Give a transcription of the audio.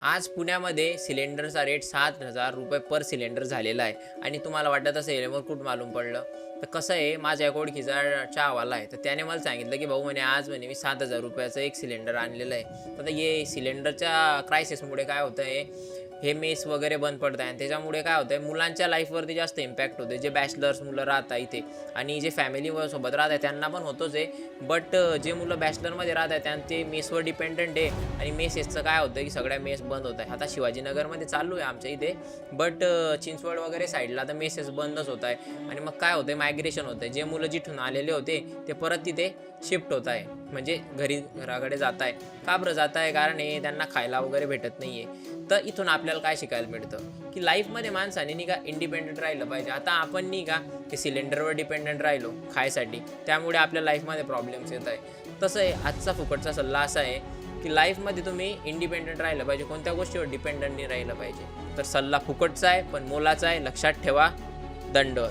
आज पुण्यामध्ये सिलेंडरचा रेट ₹7,000 पर सिलेंडर झालेला आहे आणि तुम्हाला वाटत असेल मग कुठं मालूम पडलं? तर कसं आहे, माझ्या एक ओळखीचा चहावाला आहे, तर त्याने मला सांगितलं की भाऊ म्हणे आज म्हणे मी ₹7,000 एक सिलेंडर आणलेलं आहे. तर हे सिलेंडरच्या क्रायसिसमुळे काय होतं आहे, हे मेस वगैरे बंद पडत आहे आणि त्याच्यामुळे काय होतं आहे, मुलांच्या लाईफवरती जास्त इम्पॅक्ट होतो. जे बॅचलर्स मुलं राहतात इथे आणि जे फॅमिली सोबत राहत आहे त्यांना पण होतोच आहे. बट जे मुलं बॅचलरमध्ये राहत आहेत त्यांना ते मेसवर डिपेंडंट आहे आणि मेसेसचं काय होतं की सगळ्या मेस बंद होत आहे. आता शिवाजीनगरमध्ये चालू आहे आमच्या इथे, बट चिंचवड वगैरे साईडला तर मेसेस बंदच होत आहे आणि मग काय होतं, मायग्रेशन होतं आहे. जे मुलं जिथून आलेले होते ते परत तिथे शिफ्ट होत आहे, म्हणजे घराकडे जात आहे. का बरं जात आहे? कारण हे त्यांना खायला वगैरे भेटत नाही आहे. तर इथून आपल्याला काय शिकायला मिळतं की लाईफमध्ये माणसाने नाही का इंडिपेंडंट राहिलं पाहिजे. आता आपण नाही का ते सिलेंडरवर डिपेंडंट राहिलो खायसाठी, त्यामुळे आपल्या लाईफमध्ये प्रॉब्लेम्स येत आहे. तसं आहे, आजचा फुकटचा सल्ला असा आहे की लाईफमध्ये तुम्ही इंडिपेंडंट राहिलं पाहिजे, कोणत्या गोष्टीवर डिपेंडंट नाही राहिलं पाहिजे. तर सल्ला फुकटचा आहे पण मोलाचा आहे, लक्षात ठेवा. दंडवत.